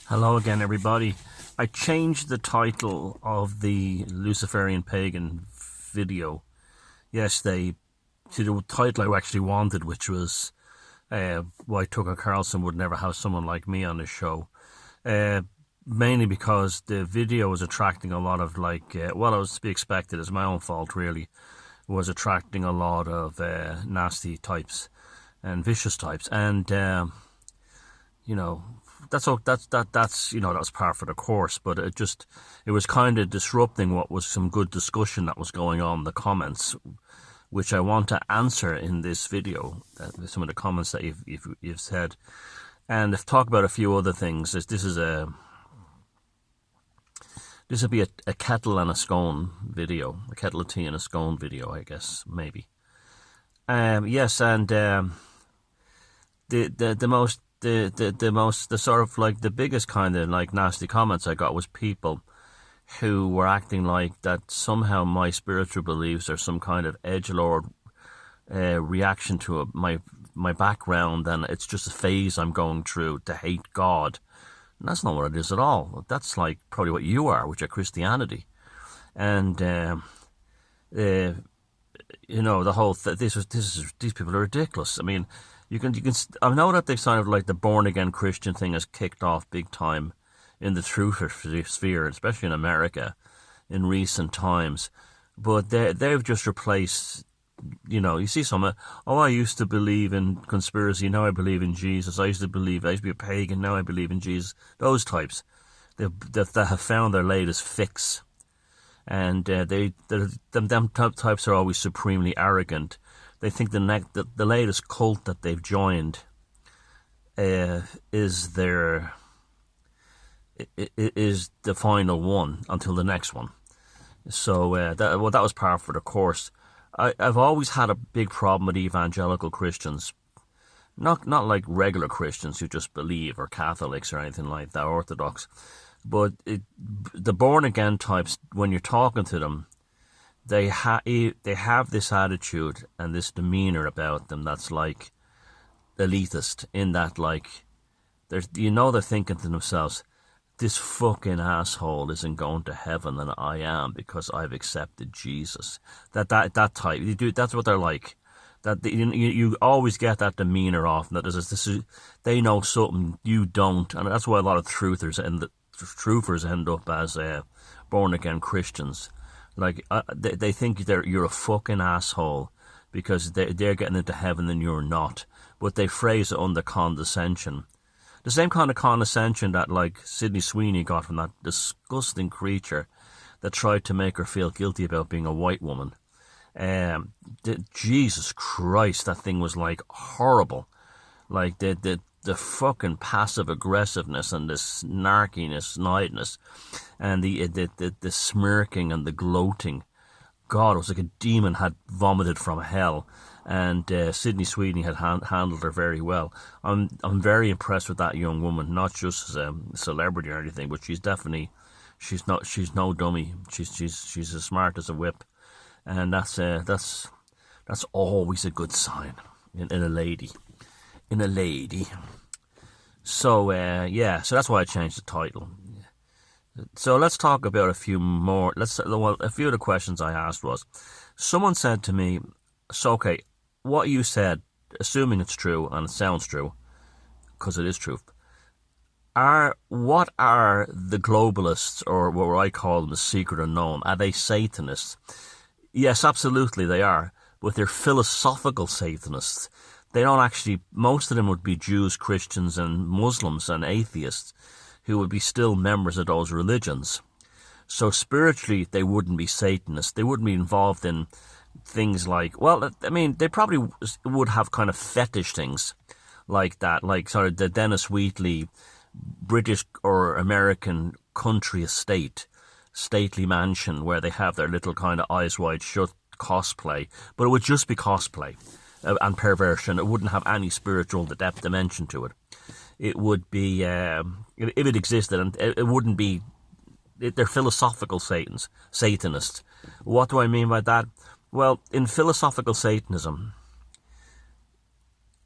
Hello again, everybody. I changed the title of the Luciferian Pagan video yesterday to the title I actually wanted, which was why Tucker Carlson would never have someone like me on his show. Mainly because the video was attracting a lot of it was to be expected. It's my own fault, really. Was attracting a lot of nasty types and vicious types, and that's that was par for the course, but it was kind of disrupting what was some good discussion that was going on in the comments, which I want to answer in this video. Some of the comments that you've said, and I've talked about a few other things. This will be a kettle and a scone video, a kettle of tea and a scone video, I guess, maybe. Yes, and the biggest kind of like nasty comments I got was people who were acting like that somehow my spiritual beliefs are some kind of edgelord reaction to my background, and it's just a phase I'm going through to hate God. And that's not what it is at all. That's like probably what you are, which are Christianity. And the whole these people are ridiculous. I mean, you can I know that they kind of like the born again Christian thing has kicked off big time in the truther sphere, especially in America in recent times. But they've just replaced. You see some, I used to believe in conspiracy, now I believe in Jesus. I used to be a pagan, now I believe in Jesus. Those types, they have found their latest fix. And them types are always supremely arrogant. They think the latest cult that they've joined is the final one until the next one. So that was par for the course. I've always had a big problem with evangelical Christians, not like regular Christians who just believe, or Catholics or anything like that, Orthodox, but the born again types. When you're talking to them, they have this attitude and this demeanor about them that's like elitist, in that like they're thinking to themselves, this fucking asshole isn't going to heaven and I am, because I've accepted Jesus. That type, that's what they're like. That you always get that demeanor off, and that they know something you don't, and that's why a lot of truthers end up as born again Christians. Like they think you're a fucking asshole because they're getting into heaven and you're not, but they phrase it under condescension. The same kind of condescension that like Sydney Sweeney got from that disgusting creature that tried to make her feel guilty about being a white woman. Jesus Christ, that thing was like horrible. Like the fucking passive aggressiveness and the snarkiness, snidiness, and the smirking and the gloating. God, it was like a demon had vomited from hell. And Sydney Sweeney had handled her very well. I'm very impressed with that young woman, not just as a celebrity or anything, but she's no dummy. She's as smart as a whip, and that's always a good sign in a lady. So so that's why I changed the title. So let's talk about a few more. A few of the questions I asked was, someone said to me, so okay, what you said, assuming it's true, and it sounds true, because it is true, what are the globalists, or what I call them the secret unknown? Are they Satanists? Yes, absolutely they are, but they're philosophical Satanists. They don't actually, most of them would be Jews, Christians, and Muslims, and atheists, who would be still members of those religions. So spiritually, they wouldn't be Satanists. They wouldn't be involved in things like, well, I mean, they probably would have kind of fetish things like that, like sort of the Dennis Wheatley British or American country estate, stately mansion where they have their little kind of eyes wide shut cosplay, but it would just be cosplay and perversion. It wouldn't have any spiritual depth dimension to it. It would be, if it existed, and it wouldn't be, they're philosophical Satanists. What do I mean by that? Well, in philosophical Satanism,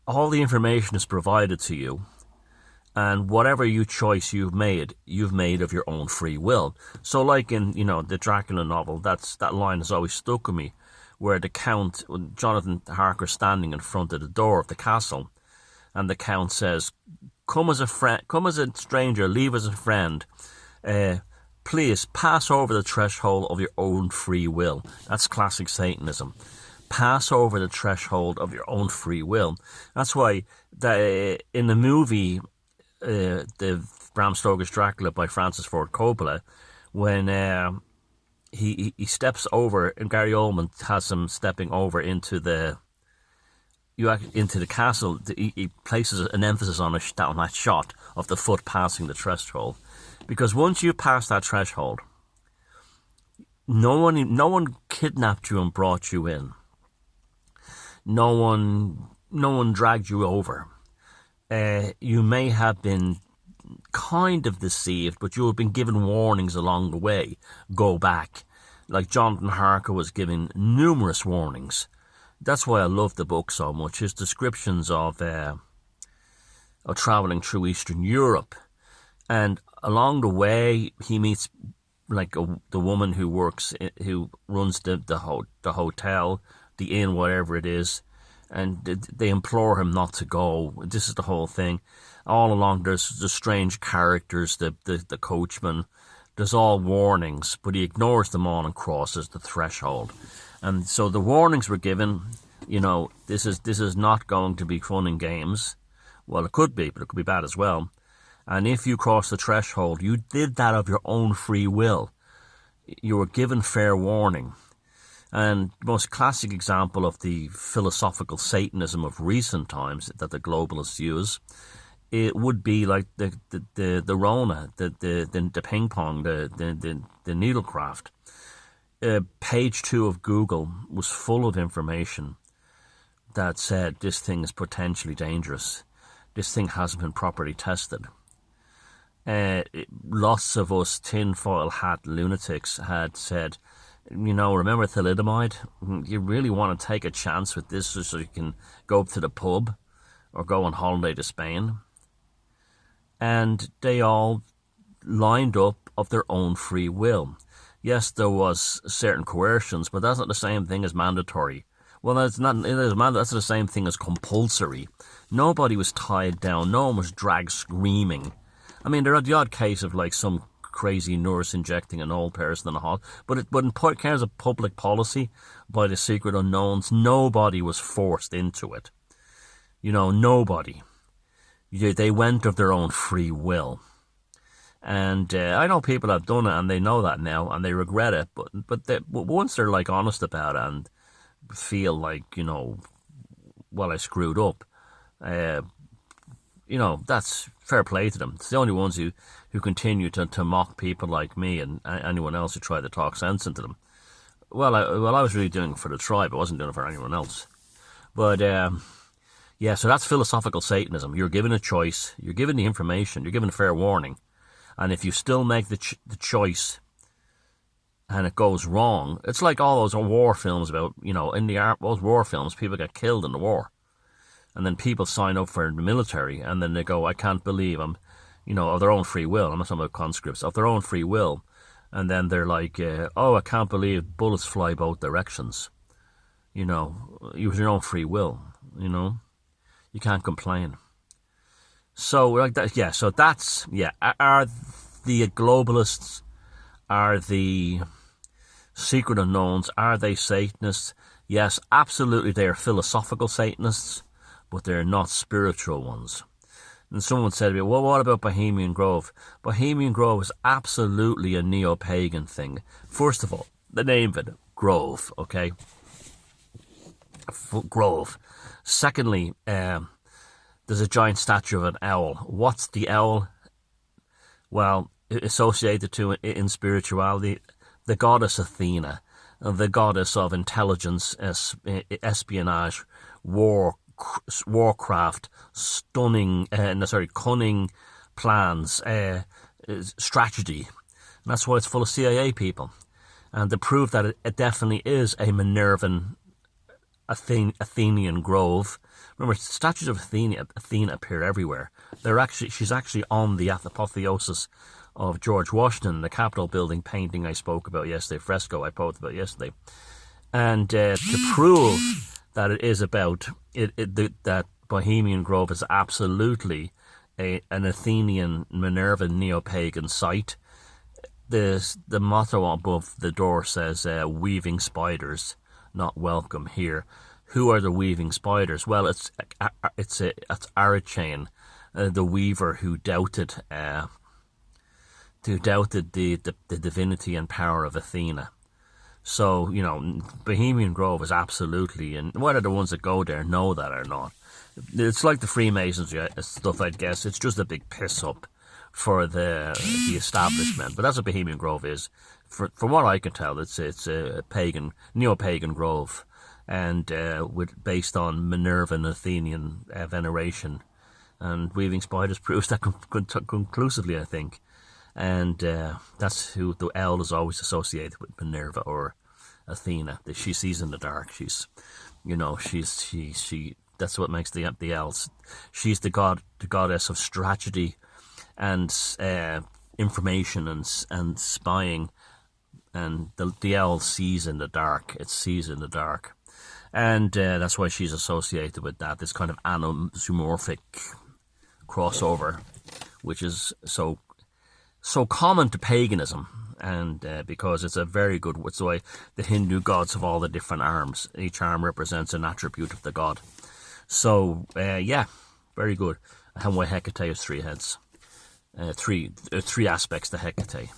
all the information is provided to you, And whatever choice you've made of your own free will. So like in, the Dracula novel, that line has always stuck with me, where the Count, Jonathan Harker's standing in front of the door of the castle, and the Count says, come as a friend, come as a stranger, leave as a friend. Please pass over the threshold of your own free will. That's classic Satanism. Pass over the threshold of your own free will. That's why in the movie, the Bram Stoker's Dracula by Francis Ford Coppola, when he steps over, and Gary Oldman has him stepping over into the castle, he places an emphasis on that shot of the foot passing the threshold, because once you pass that threshold, no one kidnapped you and brought you in. No one dragged you over. You may have been kind of deceived, but you have been given warnings along the way. Go back. Like Jonathan Harker was given numerous warnings. That's why I love the book so much. His descriptions of traveling through Eastern Europe, and along the way he meets like the woman who runs the hotel, the inn, whatever it is. And they implore him not to go. This is the whole thing. All along, there's the strange characters, the coachman. There's all warnings, but he ignores them all and crosses the threshold. And so the warnings were given. This is not going to be fun and games. Well, it could be, but it could be bad as well. And if you cross the threshold, you did that of your own free will. You were given fair warning. And the most classic example of the philosophical Satanism of recent times that the globalists use, it would be like the Rona, the ping pong, the needlecraft. Page 2 of Google was full of information that said this thing is potentially dangerous. This thing hasn't been properly tested. Lots of us tinfoil hat lunatics had said, remember thalidomide? You really want to take a chance with this so you can go up to the pub or go on holiday to Spain? And they all lined up of their own free will. Yes, there was certain coercions, but that's not the same thing as mandatory. Well, that's the same thing as compulsory. Nobody was tied down. No one was dragged screaming. I mean, there are the odd case of like some crazy nurse injecting an old person in a hall, but in terms of public policy by the secret unknowns, nobody was forced into it. Nobody. They went of their own free will. And I know people have done it and they know that now and they regret it, but once they're like honest about it and feel like, I screwed up, that's fair play to them. It's the only ones who continue to mock people like me and anyone else who try to talk sense into them. Well, I was really doing it for the tribe. I wasn't doing it for anyone else. But, so that's philosophical Satanism. You're given a choice. You're given the information. You're given a fair warning. And if you still make the choice and it goes wrong, it's like all those war films about, those war films, people get killed in the war. And then people sign up for the military, and then they go, I can't believe I'm, of their own free will. I'm not talking about conscripts, of their own free will. And then they're like, I can't believe bullets fly both directions. It was your own free will, You can't complain. So, like that, yeah, so that's, yeah. Are the globalists, are the secret unknowns, are they Satanists? Yes, absolutely, they are philosophical Satanists, but they're not spiritual ones. And someone said to me, well, what about Bohemian Grove? Bohemian Grove is absolutely a neo-pagan thing. First of all, the name of it, Grove, okay? Grove. Secondly, there's a giant statue of an owl. What's the owl? Well, associated to in spirituality, the goddess Athena, the goddess of intelligence, espionage, warcraft, cunning plans, strategy. And that's why it's full of CIA people. And to prove that it definitely is a Minervan Athenian grove. Remember, statues of Athena appear everywhere. She's actually on the apotheosis of George Washington, the Capitol building painting I spoke about yesterday, fresco I spoke about yesterday. And to prove that it is about that Bohemian Grove is absolutely an Athenian Minerva neo-pagan site. The motto above the door says, "Weaving spiders, not welcome here." Who are the weaving spiders? Well, it's Archetypes, the weaver who doubted the divinity and power of Athena. So, Bohemian Grove is absolutely, and whether the ones that go there know that or not, it's like the Freemasons stuff, I'd guess. It's just a big piss up for the establishment. But that's what Bohemian Grove is. From what I can tell, it's a neo-pagan grove, and based on Minervan Athenian veneration. And weaving spiders proves that conclusively, I think. And that's who the L is always associated with, Minerva or Athena. That she sees in the dark. That's what makes the L's. She's the goddess of strategy and information and spying. And the L sees in the dark. It sees in the dark. And that's why she's associated with that. This kind of anamorphic crossover, which is so common to paganism, and because it's a very good, it's the way the Hindu gods have all the different arms. Each arm represents an attribute of the god. So, very good. And why Hecate has 3 heads. Three aspects to Hecate.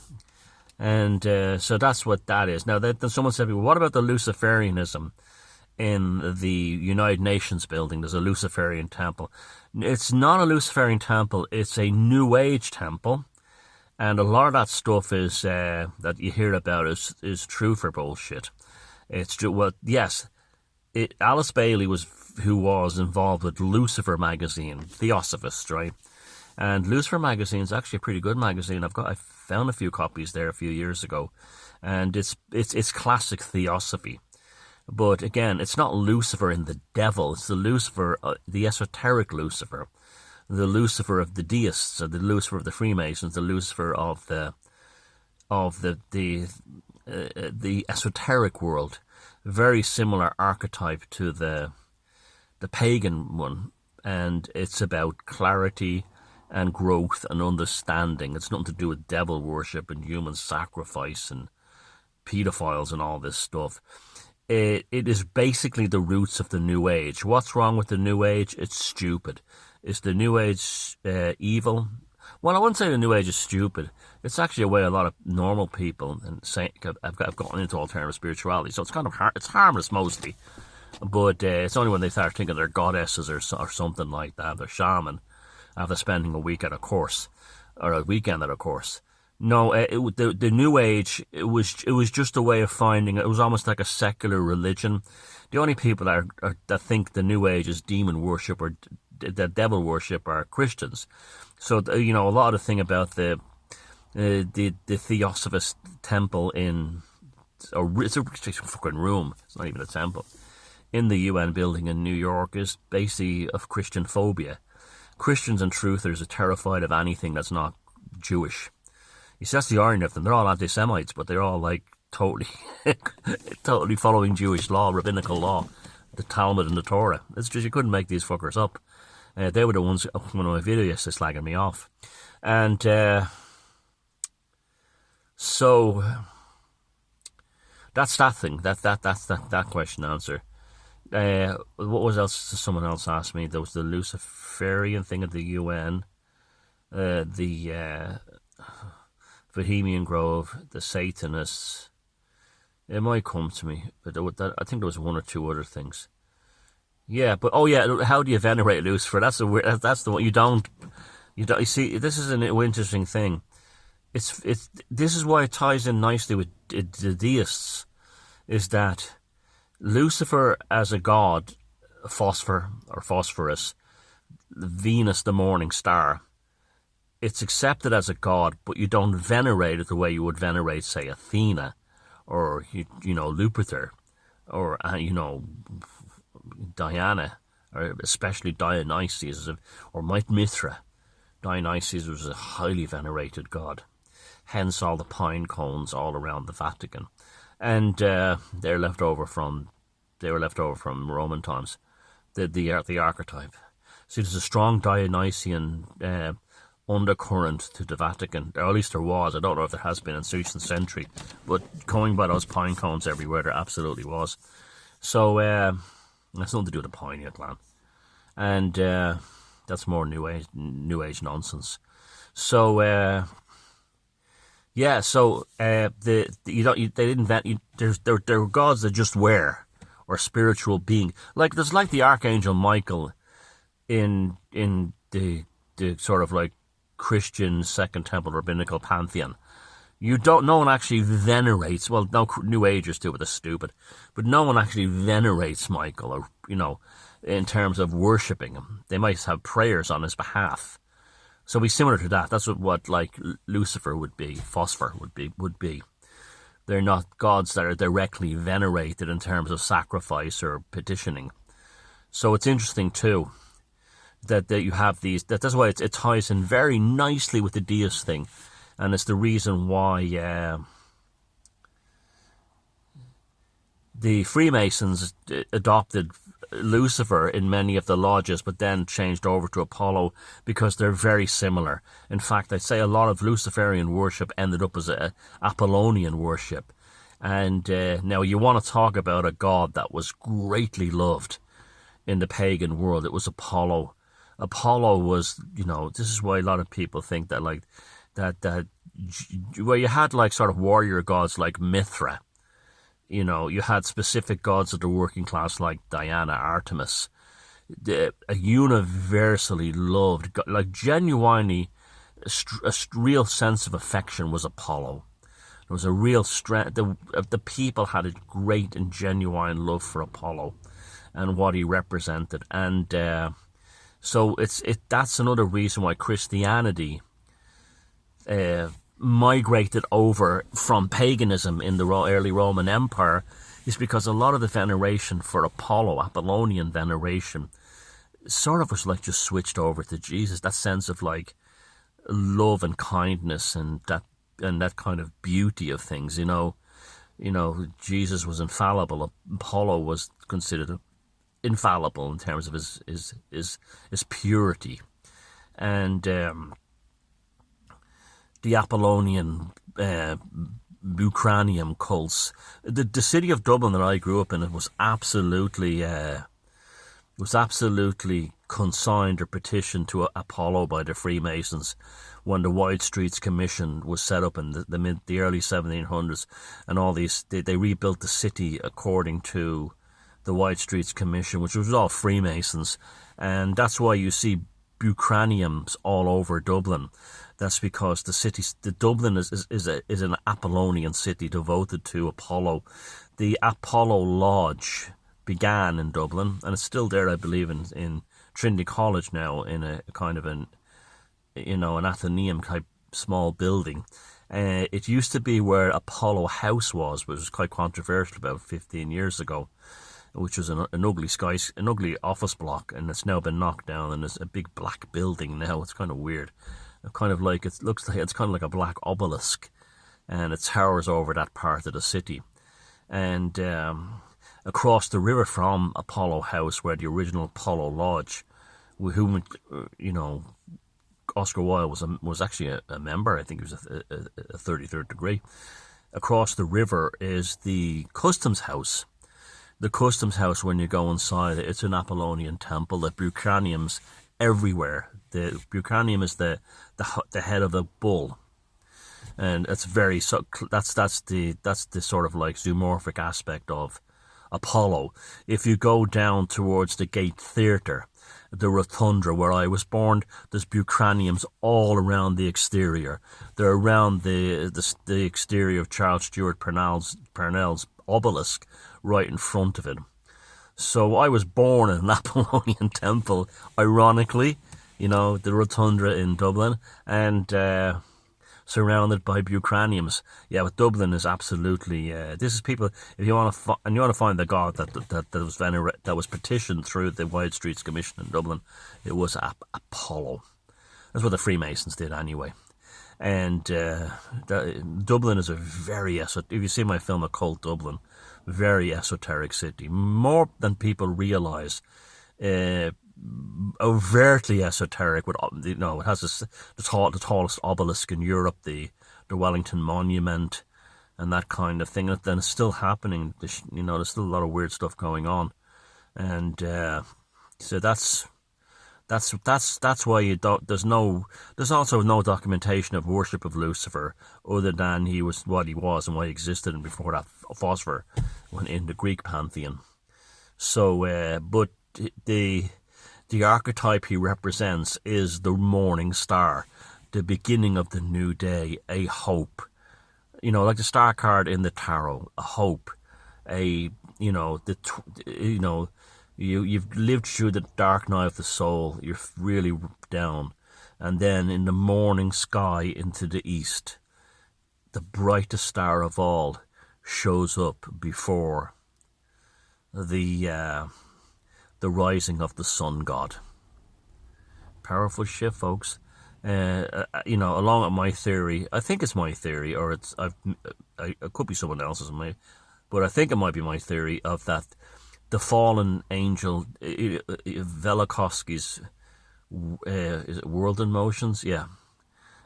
And so that's what that is. Now, then someone said, well, what about the Luciferianism in the United Nations building? There's a Luciferian temple. It's not a Luciferian temple. It's a New Age temple. And a lot of that stuff is that you hear about is true for bullshit. It's true. Well, yes, Alice Bailey who was involved with Lucifer magazine, Theosophist, right? And Lucifer magazine is actually a pretty good magazine. I found a few copies there a few years ago, and it's classic theosophy. But again, it's not Lucifer in the devil. It's the Lucifer, the esoteric Lucifer. The Lucifer of the deists, the Lucifer of the Freemasons, the Lucifer of the esoteric world. Very similar archetype to the pagan one, and it's about clarity and growth and understanding. It's nothing to do with devil worship and human sacrifice and pedophiles and all this stuff. It is basically the roots of the New Age. What's wrong with the New Age? It's stupid. Is the New Age evil? Well, I wouldn't say the New Age is stupid. It's actually a way a lot of normal people have gotten into alternative spirituality. So it's kind of it's harmless mostly, but it's only when they start thinking they're goddesses or something like that, they're shaman, after spending a week at a course or a weekend at a course. No, the New Age, it was just a way of finding. It was almost like a secular religion. The only people that think the New Age is demon worship or the devil worship are Christians. So a lot of the thing about the Theosophist temple it's a fucking room. It's not even a temple in the UN building in New York is basically of Christian phobia. Christians and truthers are terrified of anything that's not Jewish. You see, that's the irony of them. They're all anti-Semites, but they're all like totally following Jewish law, rabbinical law, the Talmud and the Torah. It's just, you couldn't make these fuckers up. They were the ones one of my videos yesterday slagging me off. And so that's that thing. That's that question answer. What was else? Someone else asked me. There was the Luciferian thing at the UN, the Bohemian Grove, the Satanists. It might come to me, but I think there was 1 or 2 other things. Yeah, but how do you venerate Lucifer? That's the one you don't. You see, this is an interesting thing. This is why it ties in nicely with the deists, is that Lucifer as a god, phosphor or phosphorus, Venus the morning star, it's accepted as a god, but you don't venerate it the way you would venerate, say, Athena or Jupiter or Diana, or especially Dionysus, or Mithra. Dionysus was a highly venerated god. Hence all the pine cones all around the Vatican, and they were left over from Roman times. The archetype. See, there's a strong Dionysian undercurrent to the Vatican, or at least there was. I don't know if there has been in recent century, but going by those pine cones everywhere, there absolutely was. So that's nothing to do with the pineal gland, and that's more new age nonsense. So yeah, so they didn't invent. There were gods that just were, or spiritual being. Like there's like the Archangel Michael in the sort of like Christian Second Temple rabbinical pantheon. No one actually venerates. Well, no New Agers do, but they're stupid. But no one actually venerates Michael, or in terms of worshipping him. They might have prayers on his behalf. So it'd be similar to that. That's what like Lucifer would be, Phosphor would be. They're not gods that are directly venerated in terms of sacrifice or petitioning. So it's interesting too that you have these. That's why it ties in very nicely with the deist thing, and it's the reason why the Freemasons adopted Lucifer in many of the lodges, but then changed over to Apollo because they're very similar. In fact, I'd say a lot of Luciferian worship ended up as a Apollonian worship. And now you want to talk about a god that was greatly loved in the pagan world. It was Apollo. Apollo was, this is why a lot of people think that where you had like sort of warrior gods like Mithra. You had specific gods of the working class like Diana, Artemis. A universally loved, like genuinely, a real sense of affection was Apollo. There was a real strength. The people had a great and genuine love for Apollo and what he represented. And so that's another reason why Christianity migrated over from paganism in the early Roman Empire, is because a lot of the veneration for Apollo, Apollonian veneration, sort of was like just switched over to Jesus. That sense of like love and kindness and that kind of beauty of things. Jesus was infallible. Apollo was considered infallible in terms of his purity, and the Apollonian Bucranium cults. The city of Dublin that I grew up in, was absolutely consigned or petitioned to Apollo by the Freemasons when the White Streets Commission was set up in the early 1700s, and all these they rebuilt the city according to the White Streets Commission, which was all Freemasons, and that's why you see Bucraniums all over Dublin. That's because the Dublin is an Apollonian city devoted to Apollo. The Apollo Lodge began in Dublin, and it's still there, I believe, in Trinity College now, in a kind of an Athenaeum type small building. It used to be where Apollo House was, which was quite controversial about 15 years ago, which was an ugly office block, and it's now been knocked down, and it's a big black building now. It's kind of weird. It's kind of like a black obelisk, and it towers over that part of the city. And across the river from Apollo House, where the original Apollo Lodge, with whom Oscar Wilde was actually a member. I think he was a 33rd degree. Across the river is the Customs House. The Customs House, when you go inside, it's an Apollonian temple. The Bucraniums everywhere. The Bucranium is the head of the bull, and that's the sort of like zoomorphic aspect of Apollo. If you go down towards the Gate Theatre, the Rotunda where I was born, there's Bucraniums all around the exterior. They're around the exterior of Charles Stewart Parnell's obelisk, right in front of it. So I was born in an Apollonian temple, ironically, the Rotunda in Dublin, and surrounded by Bucraniums. Yeah, but Dublin is absolutely. This is people. If you want to and you want to find the god that was petitioned through the Wide Streets Commission in Dublin, it was Apollo. That's what the Freemasons did anyway. And Dublin is a very if you see my film Occult Dublin, very esoteric city, more than people realise. Overtly esoteric. With it has the tallest obelisk in Europe, the Wellington Monument, and that kind of thing. And then it's still happening. There's still a lot of weird stuff going on, and so that's why you don't. There's also no documentation of worship of Lucifer other than he was what he was and why he existed, and before that, phosphor, when in the Greek pantheon. So, but the archetype he represents is the morning star, the beginning of the new day, a hope. Like the star card in the tarot, a hope, you've lived through the dark night of the soul, you're really down, and then in the morning sky into the east, the brightest star of all shows up before the rising of the sun god. Powerful shit, folks. Along with my theory, I think it's my theory, or it could be someone else's, but I think it might be my theory of that the fallen angel, Velikovsky's, is it World in Motions? Yeah.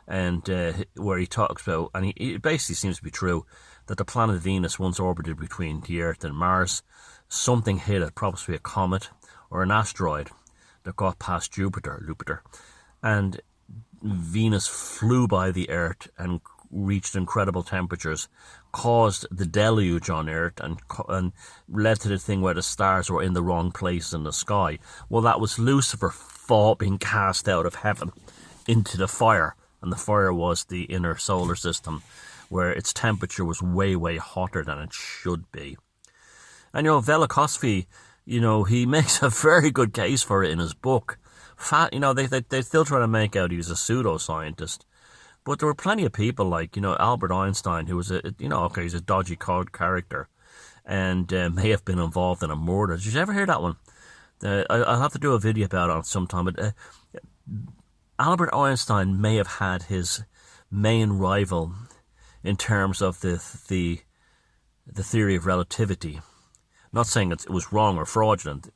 And where he talks about, and it basically seems to be true, that the planet Venus once orbited between the Earth and Mars. Something hit it, probably a comet or an asteroid that got past Jupiter, and Venus flew by the Earth and reached incredible temperatures, caused the deluge on Earth, and led to the thing where the stars were in the wrong place in the sky. Well, that was Lucifer being cast out of heaven into the fire, and the fire was the inner solar system, where its temperature was way, way hotter than it should be. And Velikovsky, he makes a very good case for it in his book. They still try to make out he was a pseudoscientist, but there were plenty of people like Albert Einstein, who was he's a dodgy character, and may have been involved in a murder. Did you ever hear that one? I'll have to do a video about it sometime. But Albert Einstein may have had his main rival in terms of the theory of relativity. Not saying it was wrong or fraudulent,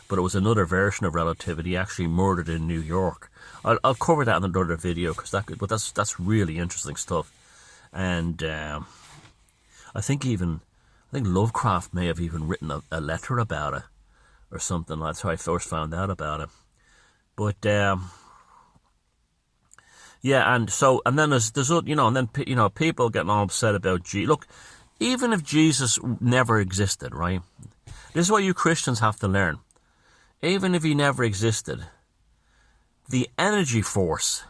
but it was another version of relativity, actually murdered in New York. I'll cover that in another video, that's really interesting stuff. And I think Lovecraft may have even written a letter about it or something. That's how I first found out about it. But yeah, and then there's people getting all upset about Jesus. Look, even if Jesus never existed, right? This is what you Christians have to learn. Even if he never existed, the energy force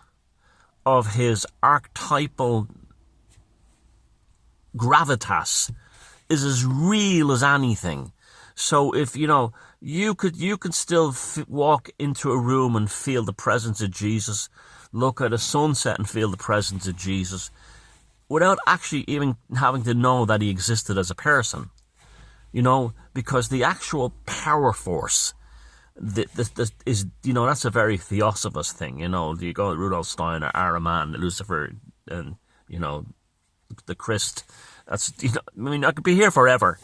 of his archetypal gravitas is as real as anything. So if you could still walk into a room and feel the presence of Jesus, look at a sunset and feel the presence of Jesus, without actually even having to know that he existed as a person. Because the actual power force is, that's a very theosophist thing. You go to Rudolf Steiner, Ahriman, Lucifer, and the Christ. That's I could be here forever.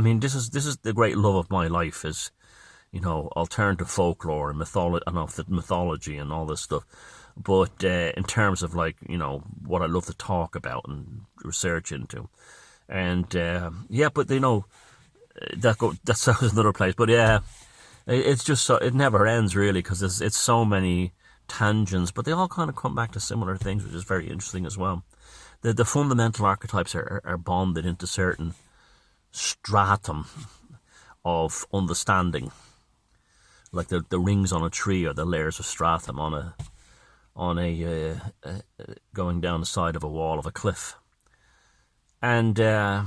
This is the great love of my life, is alternative folklore and mythology and all this stuff. But in terms of what I love to talk about and research into, and but that's another place. But yeah, it's just so it never ends really, because it's so many tangents, but they all kind of come back to similar things, which is very interesting as well. The fundamental archetypes are bonded into certain stratum of understanding, like the rings on a tree or the layers of stratum on a going down the side of a wall of a cliff. And I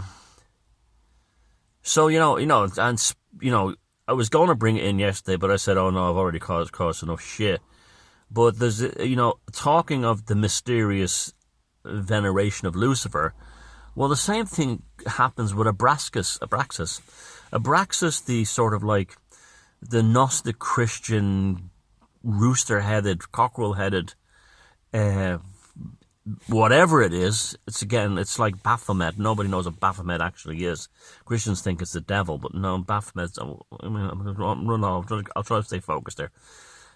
was going to bring it in yesterday, but I said, oh no, I've already caused enough shit. But there's talking of the mysterious veneration of Lucifer. Well, the same thing happens with Abraxas. Abraxas, the sort of like the Gnostic Christian, rooster-headed, cockerel-headed, whatever it is. It's like Baphomet. Nobody knows what Baphomet actually is. Christians think it's the devil, but no, Baphomet's... I'll try to stay focused there.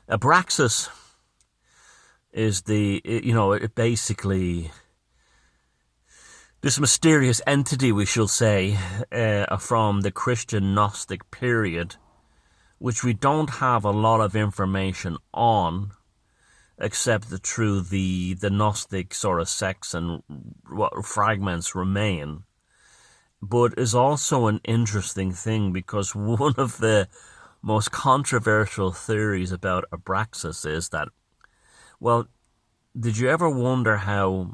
Abraxas is it basically... this mysterious entity, we shall say, from the Christian Gnostic period, which we don't have a lot of information on, except through the Gnostic sort of sects and what fragments remain, but is also an interesting thing because one of the most controversial theories about Abraxas is that, well, did you ever wonder how,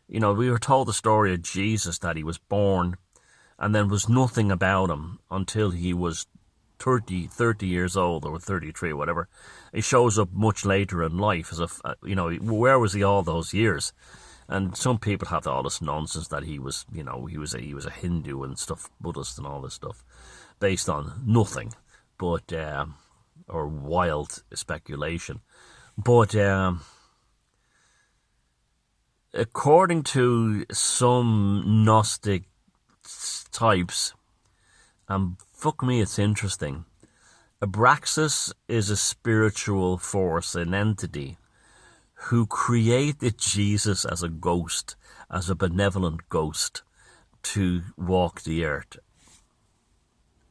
we were told the story of Jesus, that he was born and then was nothing about him until he was 30 years old, or 33, whatever. He shows up much later in life as where was he all those years? And some people have all this nonsense that he was a Hindu and stuff, Buddhist and all this stuff, based on nothing, but or wild speculation. But according to some Gnostic types, fuck me, it's interesting. Abraxas is a spiritual force, an entity, who created Jesus as a ghost, as a benevolent ghost, to walk the earth.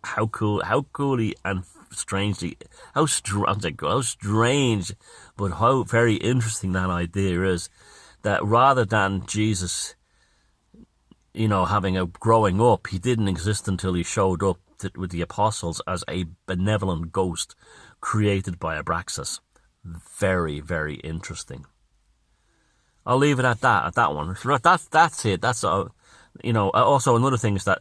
How coolly and strangely, how strange, but how very interesting that idea is, that rather than Jesus, growing up, he didn't exist until he showed up with the apostles as a benevolent ghost created by Abraxas. Very, very interesting. I'll leave it at that one. That's it. That's also another thing is that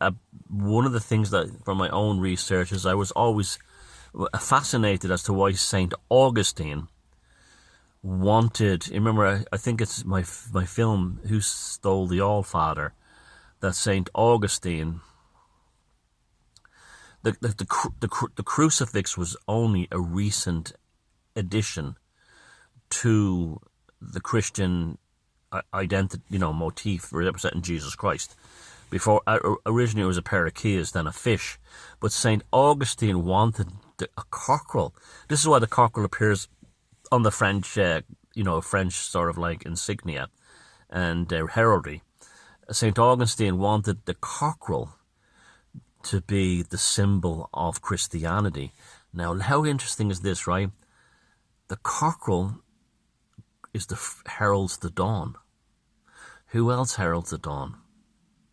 one of the things that from my own research is I was always fascinated as to why Saint Augustine wanted. Remember, I think it's my film Who Stole the Allfather, that Saint Augustine. The crucifix was only a recent addition to the Christian identity, motif representing Jesus Christ. Before, originally it was a pair of keys, then a fish. But Saint Augustine wanted a cockerel. This is why the cockerel appears on the French, French sort of like insignia and heraldry. Saint Augustine wanted the cockerel to be the symbol of Christianity. Now, how interesting is this, right? The cockerel is heralds the dawn. Who else heralds the dawn?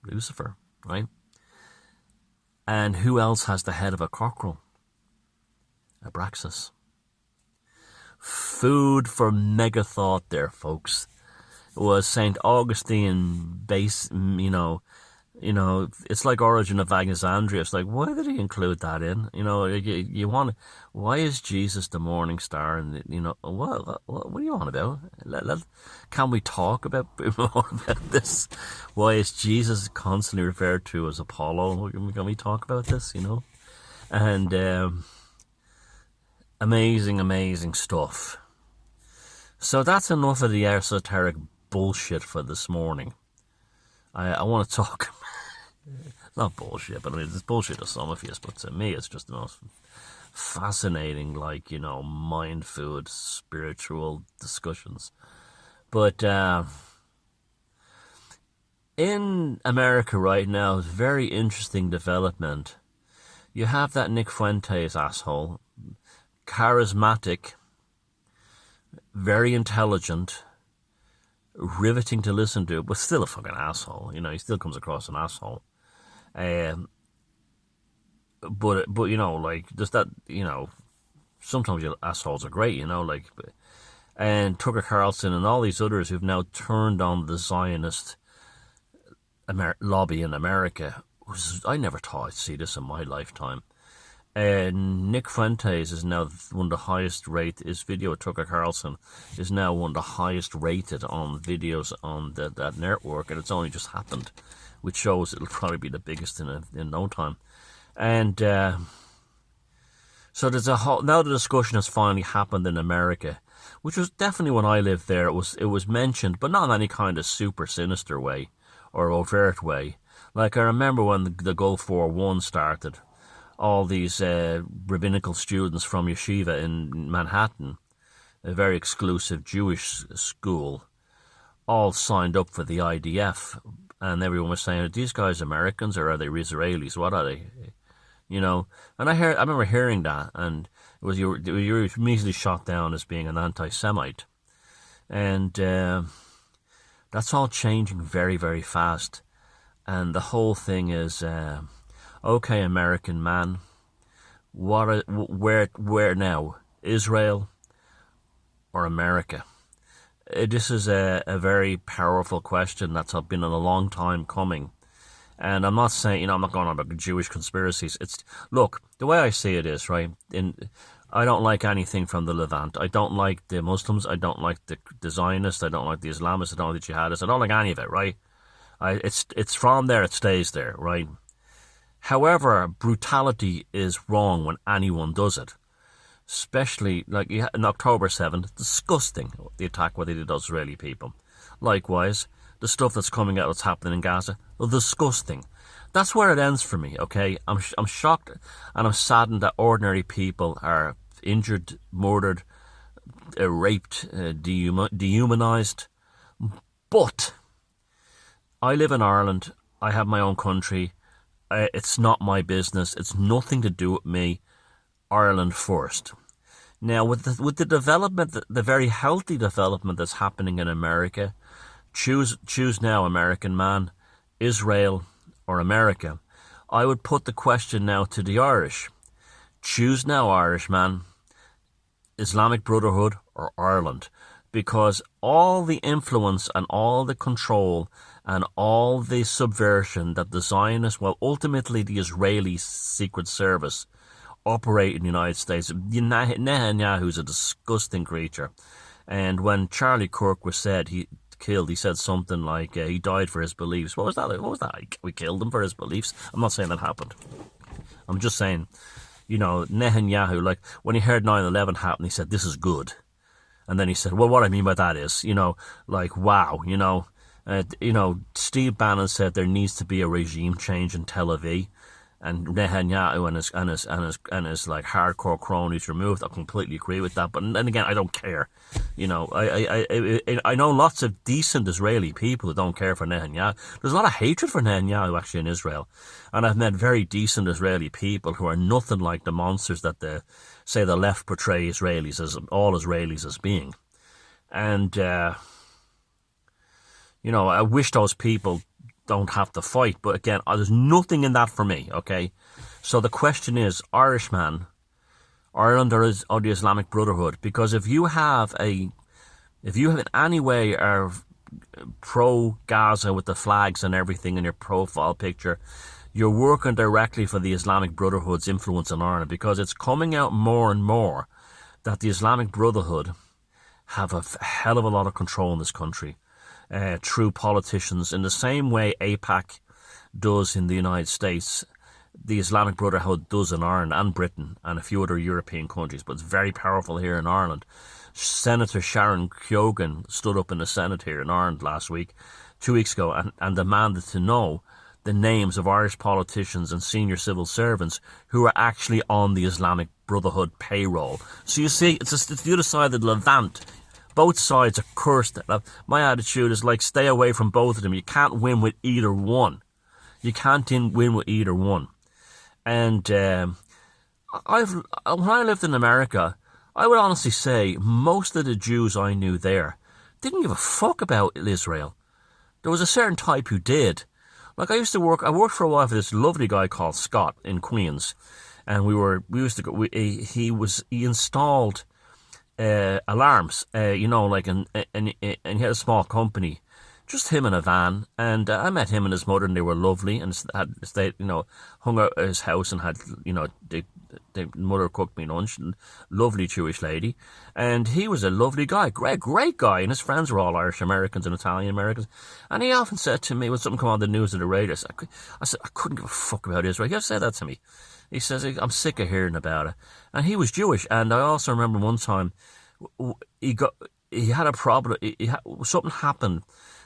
Lucifer, right? And who else has the head of a cockerel? Abraxas. Food for mega thought there, folks. Was Saint Augustine it's like Origin of Alexandria. It's like, why did he include that in? Why is Jesus the morning star? And what are you on about? Can we talk about more about this? Why is Jesus constantly referred to as Apollo? Can we talk about this? And amazing stuff. So that's enough of the esoteric bullshit for this morning. I want to talk. It's not bullshit, but it's bullshit to some of you, but to me it's just the most fascinating, mind food, spiritual discussions. But in America right now, it's very interesting development. You have that Nick Fuentes asshole, charismatic, very intelligent, riveting to listen to, but still a fucking asshole. He still comes across an asshole. But just that, sometimes your assholes are great, and Tucker Carlson and all these others who've now turned on the Zionist lobby in America. I never thought I'd see this in my lifetime. Nick Fuentes is now one of the highest rated. His video with Tucker Carlson is now one of the highest rated on videos on that network, and it's only just happened, which shows it'll probably be the biggest in no time. And so there's a whole, now the discussion has finally happened in America, which was definitely when I lived there. It was mentioned, but not in any kind of super sinister way or overt way. Like I remember when the Gulf War I started. All these rabbinical students from yeshiva in Manhattan, a very exclusive Jewish school, all signed up for the IDF, and everyone was saying, are these guys Americans or are they Israelis? What are they? You know, and I remember hearing that, and it was you were immediately shot down as being an anti-Semite, and that's all changing very, very fast, and the whole thing is. Okay, American man, where now? Israel or America? This is a very powerful question that's been a long time coming. And I'm not saying, I'm not going on about Jewish conspiracies. Look, the way I see it is, right, I don't like anything from the Levant. I don't like the Muslims. I don't like the Zionists. I don't like the Islamists. I don't like the Jihadists. I don't like any of it, right? It's from there, it stays there, right? However, brutality is wrong when anyone does it. Especially, like in October 7th, disgusting, the attack what they did to Israeli people. Likewise, the stuff that's coming out that's happening in Gaza, disgusting. That's where it ends for me, okay? I'm shocked and I'm saddened that ordinary people are injured, murdered, raped, dehumanized. But I live in Ireland. I have my own country. It's not my business. It's nothing to do with me. Ireland first. Now, with the development, the very healthy development that's happening in America, choose now, American man, Israel or America. I would put the question now to the Irish. Choose now, Irish man, Islamic Brotherhood or Ireland. Because all the influence and all the control and all the subversion that the Zionists, well, ultimately the Israeli Secret Service, operate in the United States. Netanyahu's a disgusting creature. And when Charlie Kirk was killed, he said something like he died for his beliefs. What was that? We killed him for his beliefs? I'm not saying that happened. I'm just saying, Netanyahu, like when he heard 9/11 happen, he said, this is good. And then he said, well, what I mean by that is, wow, Steve Bannon said there needs to be a regime change in Tel Aviv, and Netanyahu and his like hardcore cronies removed. I completely agree with that. But then again, I don't care. I know lots of decent Israeli people who don't care for Netanyahu. There's a lot of hatred for Netanyahu actually in Israel, and I've met very decent Israeli people who are nothing like the monsters that the left portray Israelis as all Israelis as being. And I wish those people don't have to fight, but again, there's nothing in that for me, okay? So the question is, Irishman, Ireland or the Islamic Brotherhood? Because if you have in any way are pro-Gaza with the flags and everything in your profile picture, you're working directly for the Islamic Brotherhood's influence in Ireland, because it's coming out more and more that the Islamic Brotherhood have a hell of a lot of control in this country. Through politicians, in the same way AIPAC does in the United States, the Islamic Brotherhood does in Ireland and Britain and a few other European countries, but it's very powerful here in Ireland. Senator Sharon Keoghan stood up in the Senate here in Ireland 2 weeks ago, and demanded to know the names of Irish politicians and senior civil servants who are actually on the Islamic Brotherhood payroll. So you see, it's the other side of the Levant. Both sides are cursed. My attitude is like, stay away from both of them. You can't win with either one. You can't win with either one. And when I lived in America, I would honestly say most of the Jews I knew there didn't give a fuck about Israel. There was a certain type who did. Like I worked for a while for this lovely guy called Scott in Queens, and he installed alarms, and he had a small company just him in a van, and I met him and his mother, and they were lovely, and had stayed, hung out at his house and had, the mother cooked me lunch, and lovely Jewish lady, and he was a lovely guy, great guy, and his friends were all Irish Americans and Italian Americans, and he often said to me when something come on the news or the radio, I said I couldn't give a fuck about Israel. He ever said that to me. He says, I'm sick of hearing about it, and he was Jewish, and I also remember one time he had a problem. Something happened,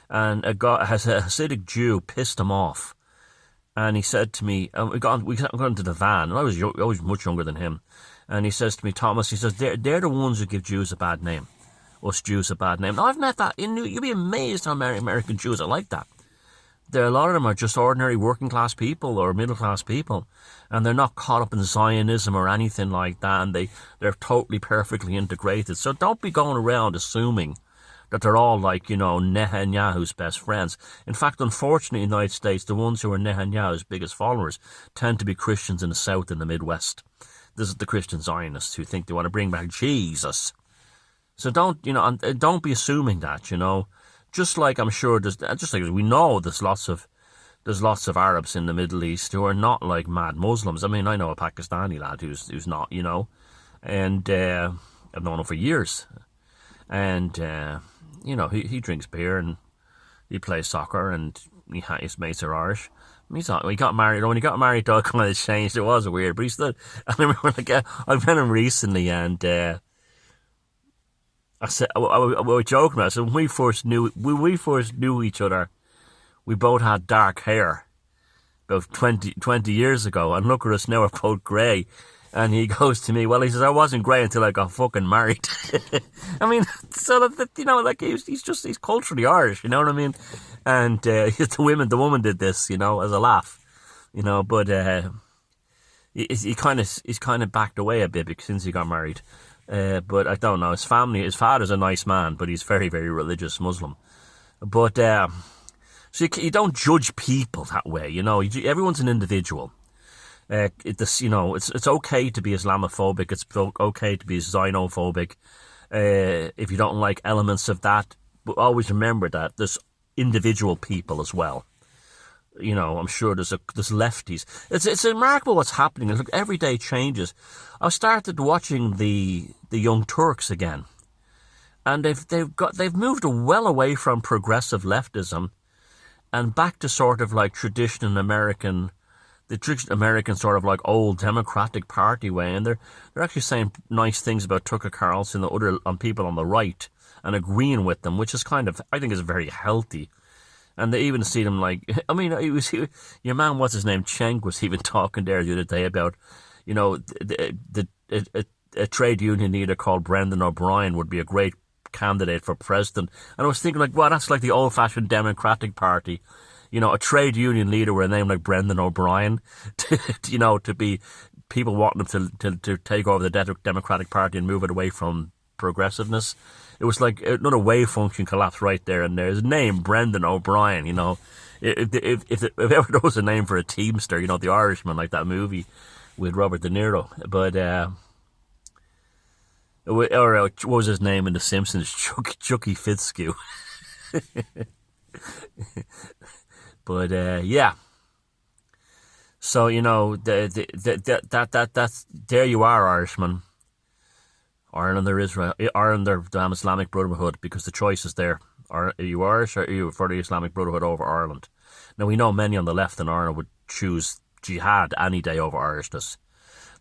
and a Hasidic Jew pissed him off, and he said to me, we got into the van, and I was much younger than him, and he says to me, Thomas, he says, they're the ones who give Jews a bad name, us Jews a bad name. Now, I've met that. You'd be amazed how many American Jews are like that. A lot of them are just ordinary working class people or middle class people, and they're not caught up in Zionism or anything like that, and they're totally perfectly integrated. So don't be going around assuming that they're all like, Netanyahu's best friends. In fact, unfortunately, in the United States, the ones who are Netanyahu's biggest followers tend to be Christians in the South and the Midwest. This is the Christian Zionists who think they want to bring back Jesus. So don't be assuming that, Just like I'm sure just like we know there's lots of Arabs in the Middle East who are not like mad Muslims. I mean, I know a Pakistani lad who's not, and I've known him for years, and he drinks beer and he plays soccer and his mates are Irish. He got married. When he got married, though, it kind of changed. It was weird, but he still. I remember I've met him recently, and I said, we were joking about it. So when we first knew each other, we both had dark hair about 20 years ago. And look at us now, we're both grey. And he goes to me, well, he says, I wasn't grey until I got fucking married. I mean, so that, he's culturally Irish, you know what I mean? And the woman did this, as a laugh, but he's kind of backed away a bit since he got married. But I don't know. His father's a nice man, but he's very, very religious Muslim. But, so you don't judge people that way, everyone's an individual. It's okay to be Islamophobic, it's okay to be xenophobic, if you don't like elements of that, but always remember that there's individual people as well. I'm sure there's lefties. It's remarkable what's happening. Look, every day changes. I started watching the Young Turks again, and they've moved well away from progressive leftism, and back to sort of like the traditional American sort of like old Democratic Party way, and they're actually saying nice things about Tucker Carlson and on people on the right, and agreeing with them, which is I think is very healthy. And they even see them your man, what's his name, Cenk, was even talking there the other day about, a trade union leader called Brendan O'Brien would be a great candidate for president. And I was thinking, that's like the old-fashioned Democratic Party. A trade union leader with a name like Brendan O'Brien, to be people wanting them to take over the Democratic Party and move it away from progressiveness. It was like another wave function collapsed right there and there. His name, Brendan O'Brien, if ever there was a name for a Teamster, the Irishman, like that movie with Robert De Niro. But, or what was his name in The Simpsons? Chucky Fitzhugh. But, yeah. So, that's, there you are, Irishman. Ireland or Israel, Ireland or the Islamic Brotherhood, because the choice is there. Are you Irish or are you for the Islamic Brotherhood over Ireland? Now, we know many on the left in Ireland would choose jihad any day over Irishness.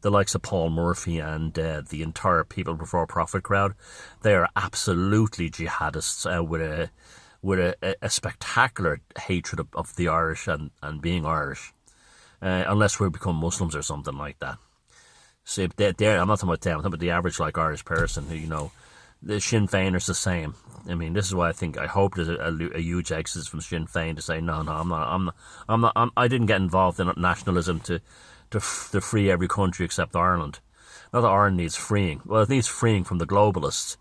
The likes of Paul Murphy and the entire People Before Profit crowd, they are absolutely jihadists with a spectacular hatred of the Irish and being Irish, unless we become Muslims or something like that. So I'm not talking about them. I'm talking about the average Irish person who, the Sinn Féiners the same. I mean, this is why I hope there's a huge exodus from Sinn Féin to say no, I'm not. I didn't get involved in nationalism to free every country except Ireland. Not that Ireland needs freeing. Well, it needs freeing from the globalists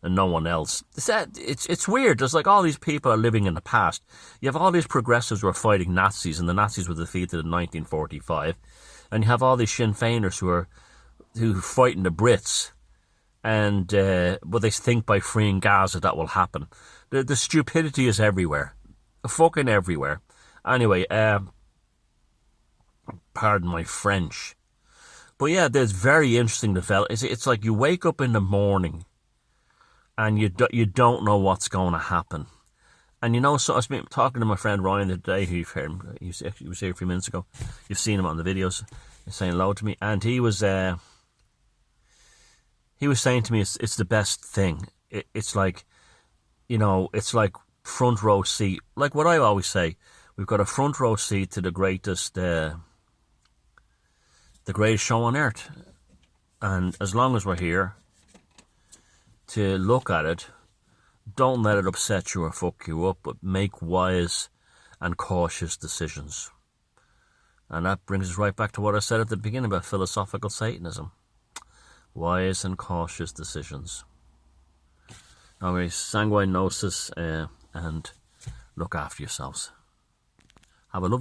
and no one else. It's weird. There's all these people are living in the past. You have all these progressives who are fighting Nazis, and the Nazis were defeated in 1945. And you have all these Sinn Féiners who are fighting the Brits and but they think by freeing Gaza that will happen. The stupidity is everywhere, fucking everywhere. Anyway, pardon my French, but yeah, there's very interesting development. It's like you wake up in the morning, and you don't know what's going to happen. And you know, so I was talking to my friend Ryan the day. He was here a few minutes ago. You've seen him on the videos. He's saying hello to me, and he was saying to me, it's the best thing. It's like, you know, it's like front row seat. Like what I always say, we've got a front row seat to the greatest show on earth, and as long as we're here to look at it, don't let it upset you or fuck you up, but make wise and cautious decisions. And that brings us right back to what I said at the beginning about philosophical Satanism. Wise and cautious decisions. Okay, sanguine gnosis, and look after yourselves. Have a lovely